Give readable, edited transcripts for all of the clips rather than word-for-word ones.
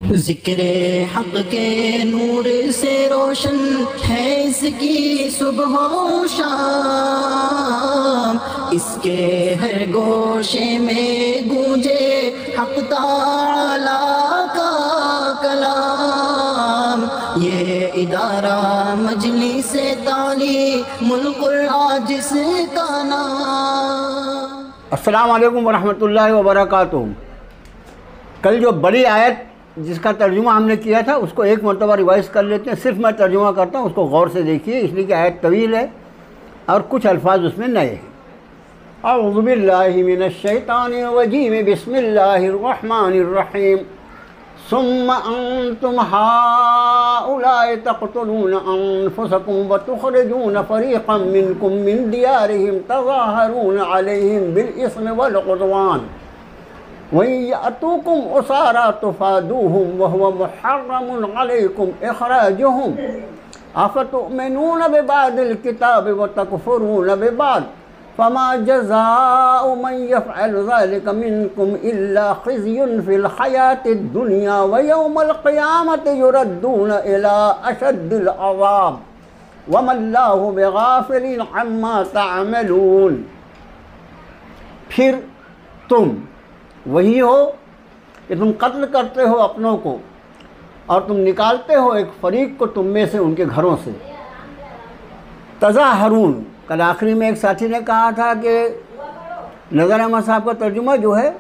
ज़िक्रे हक़ के नूर से रोशन है इसकी सुबह व शाम, इसके हर गोशे में गूंजे हक़ ताला का कलाम। ये इदारा मजलिस तालीमुल कुरान जिसका नाम। अस्सलाम वालेकुम वरहमतुल्लाहि वबरकातुहू। कल जो बड़ी आयत जिसका तर्जुमा हमने किया था उसको एक मरतबा रिवाइज़ कर लेते हैं। सिर्फ मैं तर्जुमा करता हूँ, उसको गौर से देखिए, इसलिए कि आयत तवील है और कुछ अल्फाज उसमें नए हैं। अऊज़ु बिल्लाहि मिनश शैतानिर रजीम, बिस्मिल्लाहिर रहमानिर रहीम। सुम्मा अंतुम हाउलाए तक़तुलून अनफुसकुम व तुख़रिजून फ़रीक़म मिनकुम मिन दियारिहिम तज़ाहरून अलैहिम बिल इस्मि वल उद्वान वयअतूकुम उसारा तुफ़ादूहुम वहुवा मुहर्रमुन अलैकुम इख़राजुहुम अफ़तुमिनून बिबादिल किताबि व तकफ़ुरून बिबाद फ़मा जज़ाउ मन यफ़अल ज़ालिका मिनकुम इल्ला ख़िज़्युन फ़िल हयातिद दुनिया व यौमल क़ियामति युरद्दून इला अशद्दिल अज़ाब वमल्लाहु बिग़ाफ़िलिन अम्मा तअमलून। फिर तुम वही हो कि तुम कत्ल करते हो अपनों को और तुम निकालते हो एक फरीक को तुम में से उनके घरों से। तज़ाहरून, कल आखिरी में एक साथी ने कहा था कि नज़र अहमद साहब का तर्जुमा जो है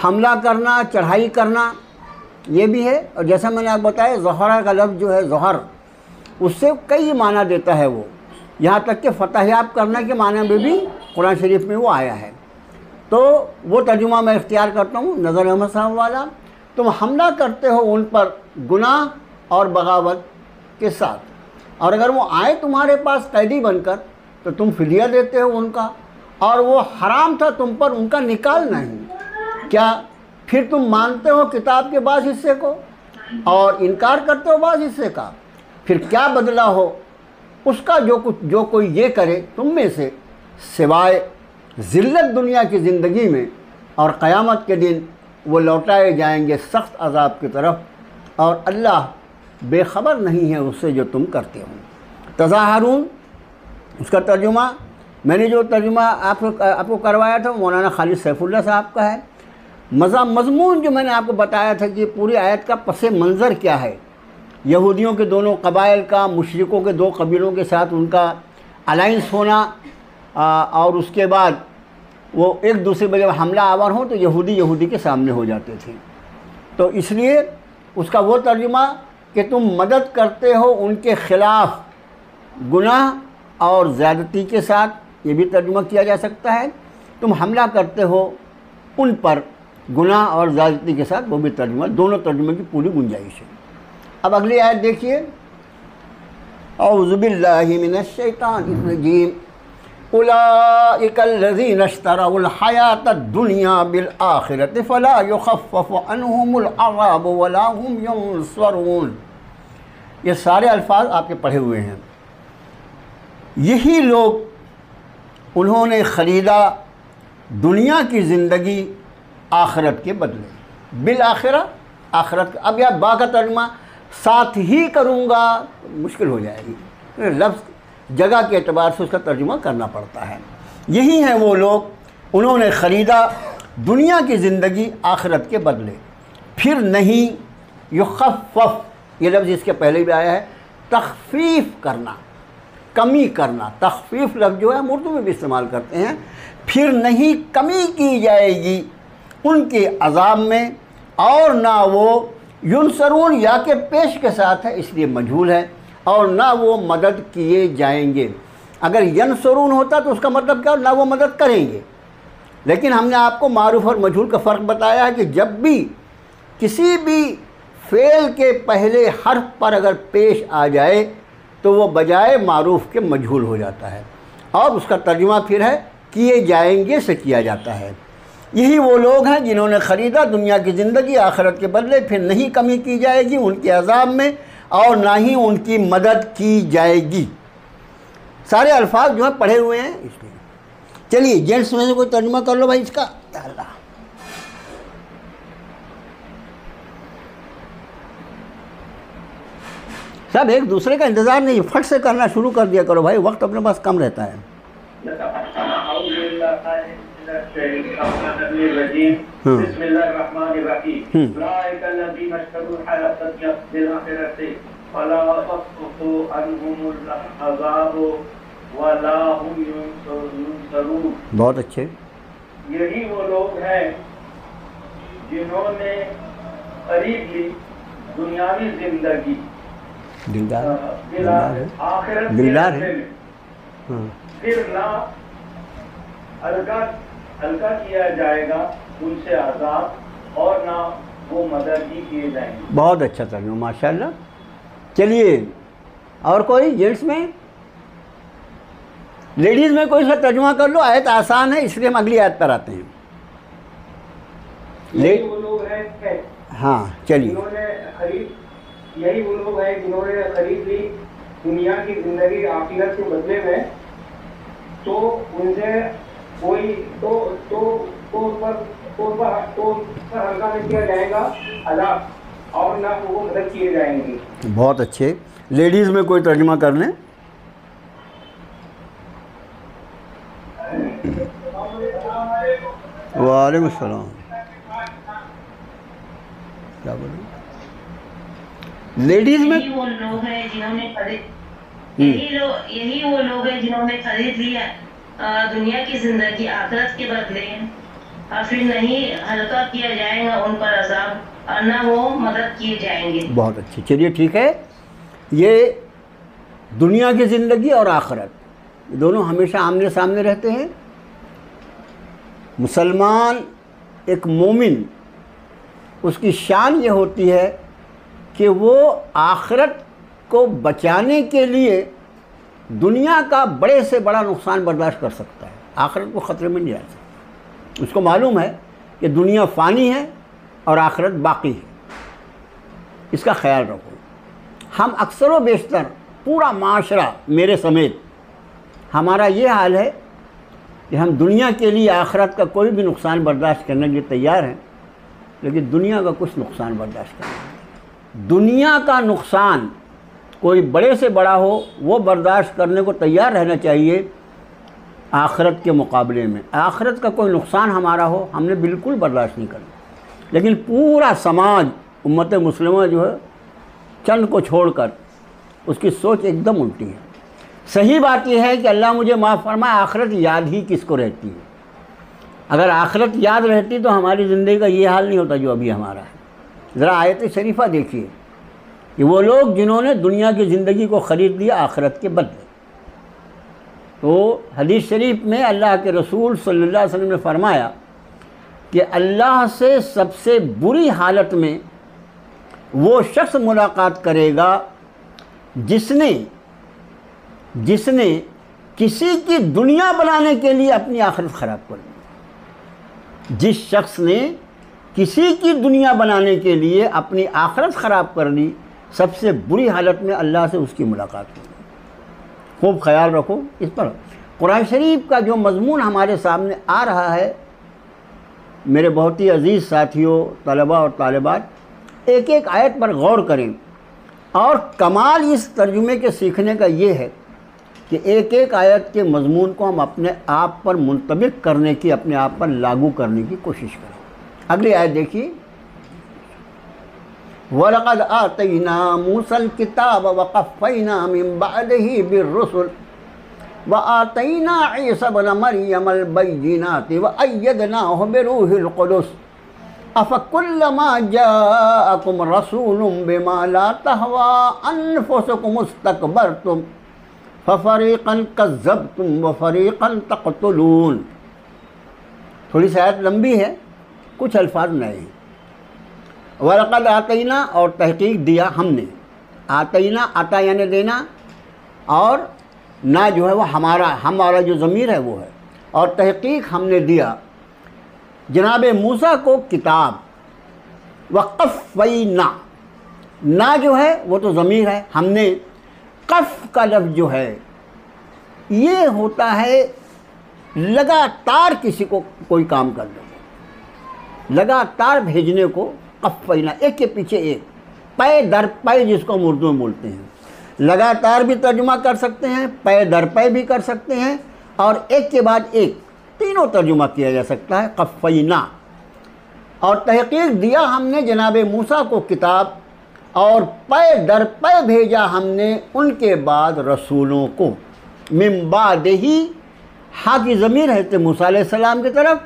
हमला करना, चढ़ाई करना, ये भी है। और जैसा मैंने आपको बताया ज़हरा का लफ्ज़ जो है ज़हर, उससे कई माना देता है वो, यहाँ तक कि फ़तहयाब करने के माने में भी कुरान शरीफ में वो आया है। तो वो तर्जुमा मैं इख्तियार करता हूँ नज़र अहमद साहब वाला। तुम हमला करते हो उन पर गुनाह और बगावत के साथ, और अगर वो आए तुम्हारे पास कैदी बनकर तो तुम फिदिया देते हो उनका, और वो हराम था तुम पर उनका निकालना ही। क्या फिर तुम मानते हो किताब के बाद हिस्से को और इनकार करते हो बाद हिस्से का? फिर क्या बदला हो उसका जो कोई ये करे तुम में से, सिवाय ज़िल्लत दुनिया की ज़िंदगी में, और क़यामत के दिन वो लौटाए जाएंगे सख्त अज़ाब की तरफ, और अल्लाह बेखबर नहीं है उससे जो तुम करते हो। तज़ाहरून, उसका तर्जुमा मैंने जो तर्जुमा आपको करवाया था मौलाना खालिद सैफुल्लाह साहब का है। मज़मून जो मैंने आपको बताया था कि पूरी आयत का पस मंज़र क्या है, यहूदियों के दोनों कबाइल का, मुशरिकों के दो कबीलों के साथ उनका अलाइंस होना, और उसके बाद वो एक दूसरे पर जब हमला आवर हो तो यहूदी के सामने हो जाते थे। तो इसलिए उसका वो तर्जुमा कि तुम मदद करते हो उनके ख़िलाफ़ गुनाह और ज़्यादती के साथ, ये भी तर्जुमा किया जा सकता है। तुम हमला करते हो उन पर गुनाह और ज़्यादती के साथ, वो भी तर्जुमा, दोनों तर्जुमे की पूरी गुंजाइश है। अब अगली आयत देखिए। औज़ु बिल्लाहि मिनश शैतानिर रजीम। उलाइकल्लज़ीना इश्तरौल हयातद दुनिया बिल आखिरति फला युख़फ़फ़ु अन्हुमुल अज़ाब वला हुम युनसरून। ये सारे अल्फाज आपके पढ़े हुए हैं। यही लोग, उन्होंने ख़रीदा दुनिया की ज़िंदगी आखिरत के बदले। बिल आखिरा, आखिरत। अब यार बा का तर्जुमा साथ ही करूँगा मुश्किल हो जाएगी, लफ्ज़ जगह के एतबार से उसका तर्जुमा करना पड़ता है। यही हैं वो लोग, उन्होंने ख़रीदा दुनिया की ज़िंदगी आखिरत के बदले। फिर नहीं युख़फ़फ़, ये लफ्ज़ इसके पहले भी आया है, तख़फ़ीफ़ करना, कमी करना। तख़फ़ीफ़ लफ्ज़ जो है हम उर्दू में भी इस्तेमाल करते हैं। फिर नहीं कमी की जाएगी उनके अज़ाब में, और ना वो युनसरून, या के पेश के साथ है इसलिए मजहूल है, और ना वो मदद किए जाएंगे। अगर यनसरून होता तो उसका मतलब क्या, ना वो मदद करेंगे। लेकिन हमने आपको मारूफ़ और मजहूल का फ़र्क बताया है कि जब भी किसी भी फ़ेल के पहले हर्फ पर अगर पेश आ जाए तो वो बजाय मारूफ़ के मजहूल हो जाता है, और उसका तर्जुमा फिर है किए जाएंगे से किया जाता है। यही वो लोग हैं जिन्होंने ख़रीदा दुनिया की ज़िंदगी आखिरत के बदले, फिर नहीं कमी की जाएगी उनके अज़ाब में, और ना ही उनकी मदद की जाएगी। सारे अल्फाज जो हैं पढ़े हुए हैं इसलिए। चलिए जेंट्स में से कोई तर्जुमा कर लो भाई इसका। या अल्लाह। सब एक दूसरे का इंतज़ार नहीं, फट से करना शुरू कर दिया करो भाई, वक्त अपने पास कम रहता है। बहुत अच्छे। यही वो लोग हैं जिन्होंने खरीद ली दुनियावी जिंदगी, दिलदार आखिरत दिलदार है। फिर ना हल्का किया जाएगा उनसे आजाद और ना वो मदद ही किए जाएंगे। बहुत अच्छा तर्जुमा माशाल्लाह। चलिए और कोई जेंट्स में, लेडीज़ में कोई सा तर्जुमा कर लो, आयत आसान है इसलिए हम अगली आयत पर आते हैं। वो लोग हैं, हाँ चलिए। यही वो लोग हैं जिन्होंने खरीद ली दुनिया की जिंदगी आखिरत के बदले में, तो उनसे कोई हल्का नहीं किया जाएगा अजाब और ना वो मदद किए जाएंगे। बहुत अच्छे। लेडीज़ में कोई तर्जुमा कर लें। वालेकुम अस्सलाम। क्या बोले? लेडीज में यही वो लोग हैं जिन्होंने यही वो लोग हैं जिन्होंने खरीद लिया दुनिया की जिंदगी आखिरत के बदले, और फिर नहीं हल्का किया जाएगा उन पर अजाब और ना वो मदद किए जाएंगे। बहुत अच्छे। चलिए ठीक है, ये दुनिया की ज़िंदगी और आखिरत दोनों हमेशा आमने सामने रहते हैं। मुसलमान एक मोमिन, उसकी शान ये होती है कि वो आखिरत को बचाने के लिए दुनिया का बड़े से बड़ा नुकसान बर्दाश्त कर सकता है, आखिरत को ख़तरे में नहीं आ सकता। उसको मालूम है कि दुनिया फ़ानी है और आखिरत बाकी है, इसका ख्याल रखो। हम अक्सर व बेशतर पूरा माशरा मेरे समेत हमारा ये हाल है कि हम दुनिया के लिए आखिरत का कोई भी नुकसान बर्दाश्त करने के लिए तैयार हैं, लेकिन दुनिया का कुछ नुकसान बर्दाश्त करना, दुनिया का नुकसान कोई बड़े से बड़ा हो वो बर्दाश्त करने को तैयार रहना चाहिए आखिरत के मुकाबले में। आखिरत का कोई नुकसान हमारा हो हमने बिल्कुल बर्दाश्त नहीं करना। लेकिन पूरा समाज उम्मत मुस्लिमा जो है चंद को छोड़कर उसकी सोच एकदम उल्टी है। सही बात यह है कि अल्लाह मुझे माफ़ फरमाए, आखिरत याद ही किसको रहती है। अगर आखिरत याद रहती तो हमारी ज़िंदगी का ये हाल नहीं होता जो अभी हमारा है। ज़रा आयत शरीफा देखिए कि वो लोग जिन्होंने दुनिया की ज़िंदगी को ख़रीद लिया आखिरत के बदले। तो हदीस शरीफ में अल्लाह के रसूल सल्लल्लाहु अलैहि वसल्लम ने फरमाया कि अल्लाह से सबसे बुरी हालत में वो शख्स मुलाकात करेगा जिसने किसी की दुनिया बनाने के लिए अपनी आखिरत ख़राब कर ली। जिस शख्स ने किसी की दुनिया बनाने के लिए अपनी आखिरत ख़राब कर ली, सबसे बुरी हालत में अल्लाह से उसकी मुलाकात होगी। खूब ख्याल रखो इस पर। कुरान शरीफ का जो मज़मून हमारे सामने आ रहा है, मेरे बहुत ही अज़ीज़ साथियों, तलबा और तालिबात, एक एक आयत पर गौर करें। और कमाल इस तर्जुमे के सीखने का ये है कि एक एक आयत के मज़मून को हम अपने आप पर मुंतबिक करने की, अपने आप पर लागू करने की कोशिश करें। अगली आयत देखिए, वलक़द आतैना मूसल किताब वक़फ़ैना मिन बअदिही बिर्रुसुल व आतैना ईसा इब्न मरियमल बय्यिनाति व अय्यदनाहु बिरूहिल क़ुदुस अफ़कुल्लमा जाअकुम रसूलुम बिमा ला तहवा अनफुसुकुम इस्तकबरतुम फ़फ़रीक़न कज़्ज़बतुम व फ़रीक़न तक़तुलून। थोड़ी सी आयत लंबी है, कुछ अल्फाज नए हैं। वलक़द आतैना और तहक़ीक़ दिया हमने, आतैना आता यानी देना, और ना जो है वो हमारा जो ज़मीर है वो है, और तहक़ीक़ हमने दिया जनाब मूसा को किताब। वक़फ़ैना, ना जो है वो तो ज़मीर है, हमने। क़फ़ का लफ्ज़ जो है ये होता है लगातार किसी को कोई काम कर दो, लगातार भेजने को क़फ़ैना, एक के पीछे एक, पै दर पै जिसको हम उर्दू में बोलते हैं। लगातार भी तर्जुमा कर सकते हैं, पै दर पै भी कर सकते हैं, और एक के बाद एक तीनों तर्जुमा किया जा सकता है। क़फ़ैना, और तहक़ीक़ दिया हमने जनाब मूसा को किताब, और पै दर पै भेजा हमने उनके बाद रसूलों को। मिन बादिही, हा की ज़मीर है तो मूसा अलैहिस्सलाम की तरफ,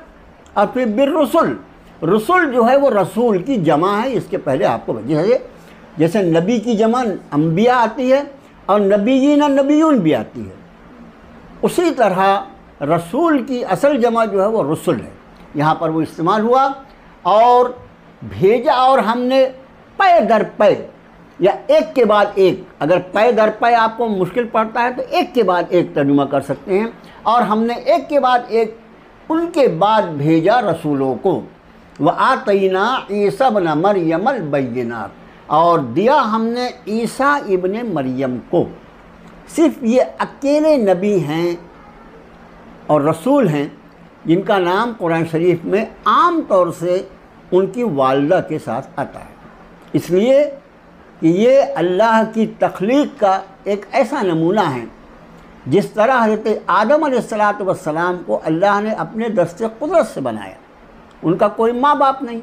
और फिर बिर्रुसुल, रसूल जो है वो रसूल की जमा है। इसके पहले आपको जैसे नबी की जमा अंबिया आती है और नबीयीन नबीयून भी आती है, उसी तरह रसूल की असल जमा जो है वो रसूल है। यहाँ पर वो इस्तेमाल हुआ, और भेजा, और हमने पै दर पै, या एक के बाद एक, अगर पै दर पै आपको मुश्किल पड़ता है तो एक के बाद एक तर्जुमा कर सकते हैं। और हमने एक के बाद एक उनके बाद भेजा रसूलों को। व आतैना ईसा इब्न मरियम अल बैयिनात, और दिया हमने ईसा इब्न मरियम को। सिर्फ ये अकेले नबी हैं और रसूल हैं जिनका नाम कुरान शरीफ में आम तौर से उनकी वालिदा के साथ आता है, इसलिए कि ये अल्लाह की तख्लीक का एक ऐसा नमूना है। जिस तरह हज़रत आदम अलैहिस्सलातु वस्सलाम को अल्लाह ने अपने दस्ते कुदरत से बनाया, उनका कोई माँ बाप नहीं,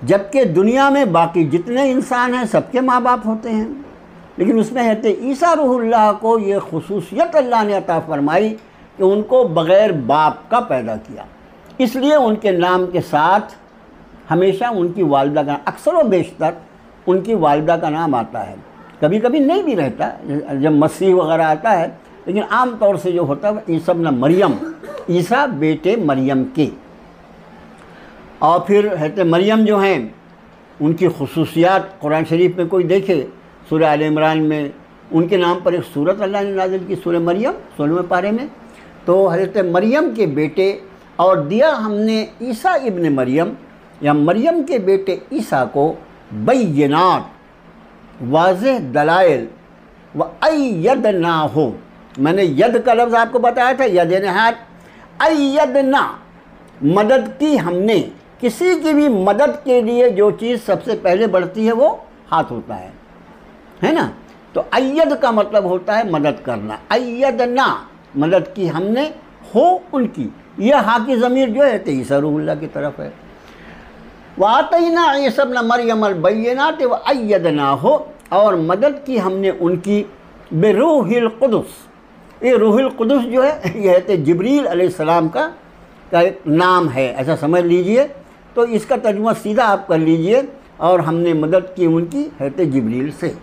जबकि दुनिया में बाकी जितने इंसान हैं सबके माँ बाप होते हैं, लेकिन उसमें हज़रत ईसा रूहुल्लाह को ये खुसूसियत अल्लाह ने अता फरमाई कि उनको बग़ैर बाप का पैदा किया। इसलिए उनके नाम के साथ हमेशा उनकी वालिदा का, अक्सर व बेशतर उनकी वालिदा का नाम आता है। कभी कभी नहीं भी रहता, जब मसीह वगैरह आता है, लेकिन आम तौर से जो होता है ईसा इब्न मरियम, ईसा बेटे मरियम के। और फिर हज़रत मरियम जो हैं उनकी खुसूसियात कुरान शरीफ में कोई देखे, सूरह आल इमरान में उनके नाम पर एक सूरत अल्लाह ने नाज़िल की, सूरह मरियम 16वें पारे में। तो हज़रत मरियम के बेटे, और दिया हमने ईसा इब्न मरियम या मरियम के बेटे ईसा को बैयिनात, वाज़ेह दलाइल, व अय्यदनाहु, मैंने यद का लफ्ज़ आपको बताया था, यद यानी हाथ, अय्यदना मदद की हमने। किसी की भी मदद के लिए जो चीज़ सबसे पहले बढ़ती है वो हाथ होता है ना। तो अय्यद का मतलब होता है मदद करना, अय्यदना मदद की हमने हो उनकी। यह हा की ज़मीर जो है ईसा रूहुल्लाह की तरफ है। वातैना ईसा इब्न मरियम अल बैयिनात व अय्यदनाहु, और मदद की हमने उनकी बिरूहिल कुदस। ये रूहुल कुदस जो है यह है जिब्रील अलैहिस्सलाम का एक नाम है, ऐसा समझ लीजिए। तो इसका तर्जुमा सीधा आप कर लीजिए, और हमने मदद की उनकी है जिब्रील से।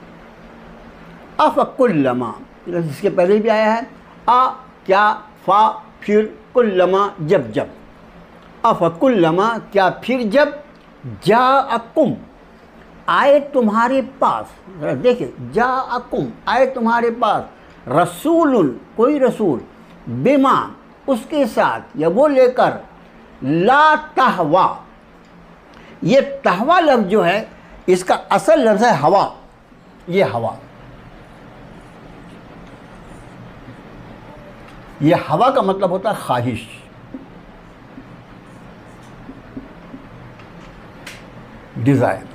अफ़कुल्लमा, इसके पहले भी आया है, आ क्या, फ़ा फिर, कुल्लमा जब जब। अफ़कुल्लमा क्या फिर जब, जाअकुम आए तुम्हारे पास, देखिए जाअकुम आए तुम्हारे पास, रसूलुन कोई रसूल, बिमा उसके साथ या वो लेकर, ला तहवा, ये तहवा लफ्ज़ जो है इसका असल लफ्ज़ है हवा। ये हवा, ये हवा का मतलब होता है ख्वाहिश, डिज़ायर,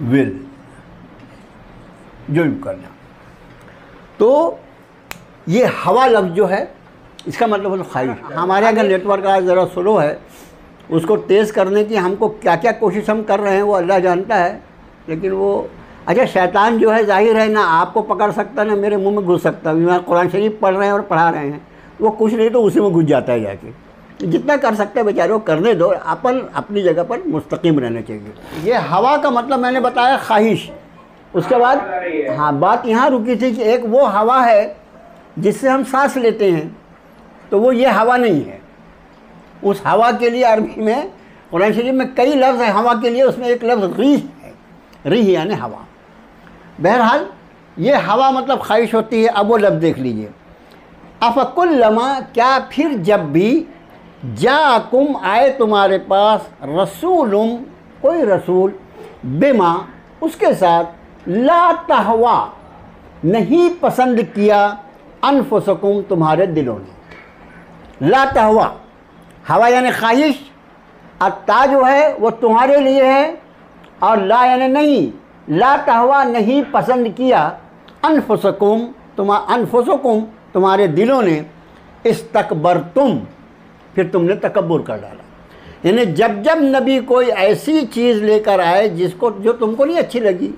विल, जो करना। तो ये हवा लफ्ज़ जो है इसका मतलब है ख्वाहिश। हमारे अगर नेटवर्क आज ज़रा स्लो है, उसको तेज़ करने की हमको क्या क्या कोशिश हम कर रहे हैं वो अल्लाह जानता है, लेकिन वो अच्छा शैतान जो है ज़ाहिर है ना आपको पकड़ सकता ना मेरे मुंह में घुस सकता। मैं कुरान शरीफ पढ़ रहे हैं और पढ़ा रहे हैं, वो कुछ नहीं तो उसी में घुस जाता है जाके। जितना कर सकते हैं बेचारे को करने दो, अपन अपनी जगह पर मुस्तकीम रहना चाहिए। ये हवा का मतलब मैंने बताया ख्वाहिश। उसके बाद हाँ बात यहाँ रुकी थी कि एक वो हवा है जिससे हम सांस लेते हैं, तो वो ये हवा नहीं है। उस हवा के लिए अरबी में कुरान शरीफ में कई लफ्ज़ हैं हवा के लिए, उसमें एक लफ्ज़ रीह है, रीह यानी हवा। बहरहाल ये हवा मतलब ख्वाहिश होती है। अब वो लफ्ज़ देख लीजिए, अफ़कुल्लमा क्या फिर जब भी, जाकुम आए तुम्हारे पास, रसूलुम कोई रसूल, बिमा उसके साथ, ला तहवा नहीं पसंद किया, अनफुसकुम तुम्हारे दिलों ने। ला तहवा हवा यानी ख्वाहिश, अत्ता जो है वो तुम्हारे लिए है, और ला यानी नहीं, ला तहवा नहीं पसंद किया अनफुसकुम तुम्हारे दिलों ने इस्तकबरतुम फिर तुमने तकब्बुर कर डाला। यानी जब जब नबी कोई ऐसी चीज़ लेकर आए जो तुमको नहीं अच्छी लगी,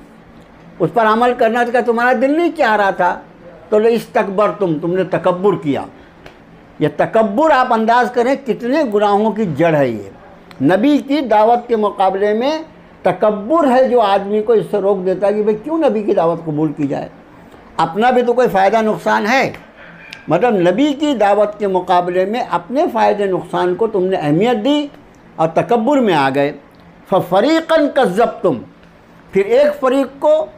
उस पर अमल करना का तुम्हारा दिल नहीं चाह रहा था, तो इस्तकबरतुम तुमने तकब्बुर किया। ये तकब्बुर आप अंदाज़ करें कितने गुनाहों की जड़ है। ये नबी की दावत के मुकाबले में तकब्बुर है जो आदमी को इससे रोक देता है कि भाई क्यों नबी की दावत कबूल की जाए, अपना भी तो कोई फ़ायदा नुकसान है। मतलब नबी की दावत के मुकाबले में अपने फ़ायदे नुकसान को तुमने अहमियत दी और तकब्बुर में आ गए। फ़रीक़न कज़्ज़बतुम फिर एक फ़रीक़ को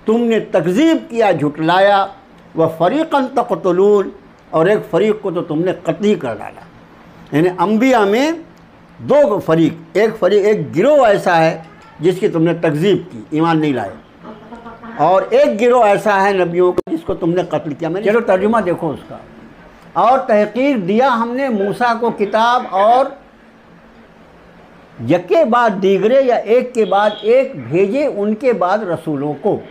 तुमने तकज़ीब किया, झुटलाया। व फ़रीक़न तक़तुलून और एक फ़रीक़ को तो तुमने कत्ल कर डाला। यानी अंबिया में दो फ़रीक़, एक गिरोह ऐसा है जिसकी तुमने तकज़ीब की, ईमान नहीं लाए, और एक गिरोह ऐसा है नबियों का जिसको तुमने कत्ल किया। मैंने चलो तर्जुमा देखो उसका। और तहक़ीक़ दिया हमने मूसा को किताब और यके बाद दीगरे या एक के बाद एक भेजे उनके बाद रसूलों को,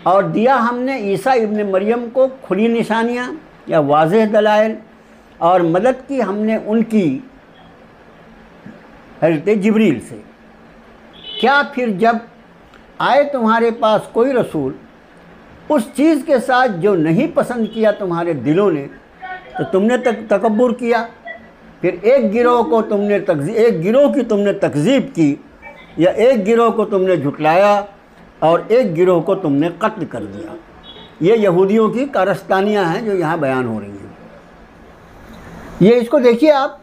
और दिया हमने ईसा इब्न मरियम को खुली निशानियाँ या वाज़ेह दलाइल, और मदद की हमने उनकी हज़रत जिब्रील से। क्या फिर जब आए तुम्हारे पास कोई रसूल उस चीज़ के साथ जो नहीं पसंद किया तुम्हारे दिलों ने, तो तुमने तकब्बुर किया। फिर एक गिरोह की तुमने तकज़ीब की, या एक गिरोह को तुमने झुटलाया और एक गिरोह को तुमने कत्ल कर दिया। ये यहूदियों की कारस्तानियाँ हैं जो यहाँ बयान हो रही हैं। ये इसको देखिए आप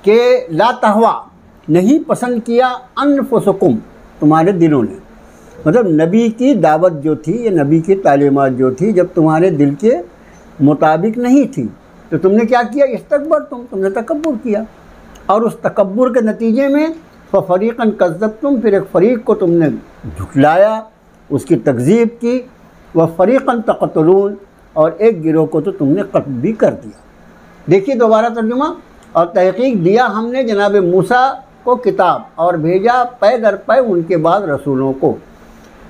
कि ला तहवा नहीं पसंद किया अनफुसकुम तुम्हारे दिलों ने, मतलब नबी की दावत जो थी, ये नबी की तालीमात जो थी, जब तुम्हारे दिल के मुताबिक नहीं थी तो तुमने क्या किया, इस्तकबरतुम तुमने तकब्बुर किया। और उस तकब्बुर के नतीजे में फ़रीक़न कज़्ज़बतुम फिर एक फ़रीक़ को तुमने झुटलाया, उसकी तकज़ीब की। व फ़रीक़न तक़तुलून और एक गिरोह को तो तुमने कत्ल भी कर दिया। देखिए दोबारा तर्जुमा। और तहक़ीक़ दिया हमने जनाब मूसा को किताब और भेजा पै दर पै उनके बाद रसूलों को,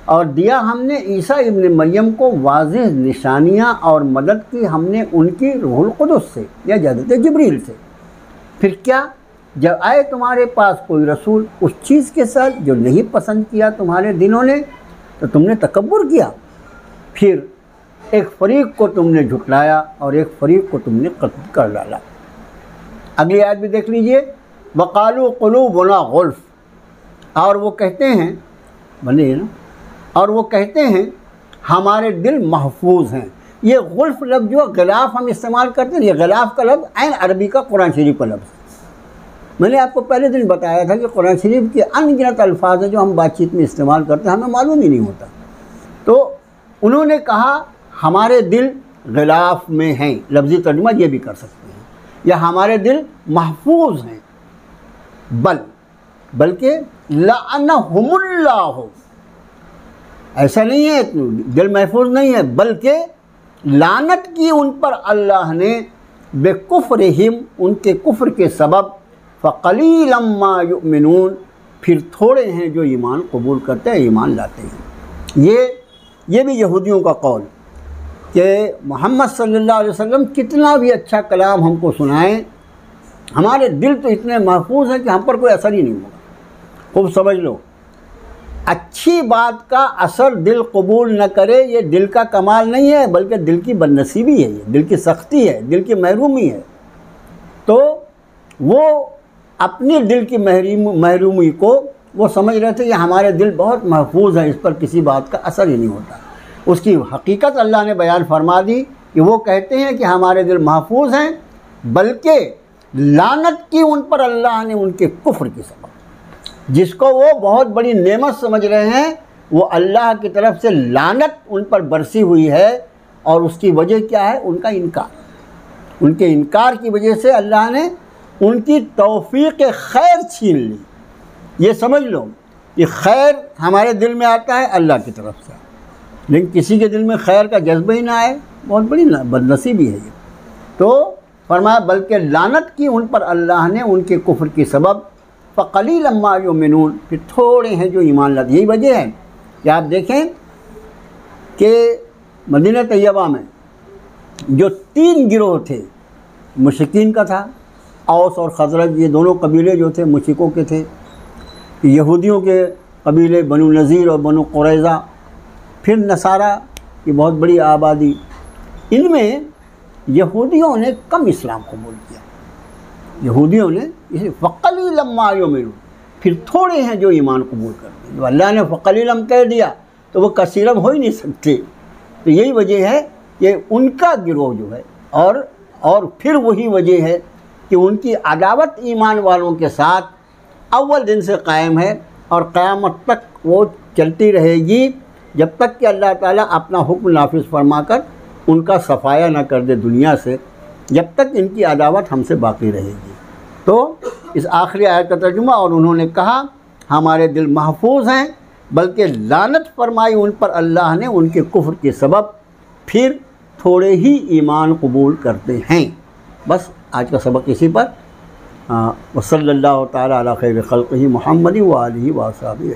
और दिया हमने ईसा इब्न मरियम को वाज़ेह निशानियाँ और मदद की हमने उनकी रूहुल क़ुदस से या हज़रत जिब्रील से। फिर क्या, जब आए तुम्हारे पास कोई रसूल उस चीज़ के साथ जो नहीं पसंद किया तुम्हारे दिलों ने, तो तुमने तकब्बुर किया। फिर एक फ़रीक़ को तुमने झुटलाया और एक फ़रीक़ को तुमने कत्ल कर डाला। अगली आयत भी देख लीजिए। वक़ालू क़ुलूबुना गुल्फ़, और वो कहते हैं बने ना, और वो कहते हैं हमारे दिल महफूज हैं। ये गुल्फ़ लफ्ज़ जो ग़िलाफ़ हम इस्तेमाल करते हैं, ये ग़िलाफ़ का लफ्ज़ ऐन अरबी का कुरान शरीफ का लफ्ज़। मैंने आपको पहले दिन बताया था कि कुरान शरीफ के अनगिनत अल्फाज हैं जो हम बातचीत में इस्तेमाल करते हैं, हमें मालूम ही नहीं होता। तो उन्होंने कहा हमारे दिल ग़िलाफ़ में हैं, लफ्ज़ी तर्जुमा ये भी कर सकते हैं, या हमारे दिल महफूज हैं। बल्कि लअनहुमुल्लाह, ऐसा नहीं है दिल महफूज नहीं है, बल्कि लानत की उन पर अल्लाह ने बेकुफ्रिहिम उनके कुफ्र के सबब, फ़क़लीलम मा युमिनून फिर थोड़े हैं जो ईमान कबूल करते हैं, ईमान लाते हैं। ये भी यहूदियों का कौल कि मोहम्मद सल्लल्लाहु अलैहि वसल्लम कितना भी अच्छा कलाम हमको सुनाएं, हमारे दिल तो इतने महफूज हैं कि हम पर कोई असर ही नहीं होगा। खूब समझ लो, अच्छी बात का असर दिल कबूल न करे, ये दिल का कमाल नहीं है, बल्कि दिल की बदनसीबी है, ये दिल की सख्ती है, दिल की महरूमी है। तो वो अपनी दिल की महरूमी को वो समझ रहे थे कि हमारे दिल बहुत महफूज है, इस पर किसी बात का असर ही नहीं होता। उसकी हकीकत अल्लाह ने बयान फरमा दी कि वो कहते हैं कि हमारे दिल महफूज हैं, बल्कि लानत की उन पर अल्लाह ने उनके कुफ्र की सबब, जिसको वो बहुत बड़ी नेमत समझ रहे हैं, वो अल्लाह की तरफ से लानत उन पर बरसी हुई है। और उसकी वजह क्या है, उनका इनकार। उनके इनकार की वजह से अल्लाह ने उनकी तौफीक खैर छीन ली। ये समझ लो कि खैर हमारे दिल में आता है अल्लाह की तरफ से, लेकिन किसी के दिल में खैर का जज्बा ही ना आए, बहुत बड़ी बदनसीबी है ये। तो फरमाया बल्कि लानत की उन पर अल्लाह ने उनके कुफ्र की सबब, फ़क़लीलन मा युमिनून फिर थोड़े हैं जो ईमान लाते। यही वजह है कि आप देखें कि मदीना तैयबा में जो 3 गिरोह थे, मुशरिकीन का था, औस और खजरज, ये दोनों कबीले जो थे मुशरिकों के थे, यहूदियों के कबीले बनु नज़ीर और बनु कुरैज़ा, फिर नसारा की बहुत बड़ी आबादी। इनमें यहूदियों ने कम इस्लाम कबूल किया, यहूदियों ने इसे फ़क़लीलम मा युमिनून, फिर थोड़े हैं जो ईमान कबूल करते हैं। जो अल्लाह ने फ़क़लीलम कह दिया तो वो कसीरम हो ही नहीं सकते। तो यही वजह है कि उनका गिरोह जो है, और फिर वही वजह है कि उनकी अदावत ईमान वालों के साथ अव्वल दिन से कायम है और क़यामत तक वो चलती रहेगी, जब तक कि अल्लाह ताला अपना हुक्म नाफिज फरमाकर उनका सफाया न कर दे दुनिया से, जब तक इनकी अदावत हमसे बाकी रहेगी। तो इस आखिरी आयत का तर्जुमा, और उन्होंने कहा हमारे दिल महफूज हैं, बल्कि लानत फरमाई उन पर अल्लाह ने उनके कुफ्र के सबब, फिर थोड़े ही ईमान कबूल करते हैं। बस आज का सबक इसी पर। वसल्लल्लाहु ताला अला खैर खल्क़िही मुहम्मद व आलिही व अस्हाबिही।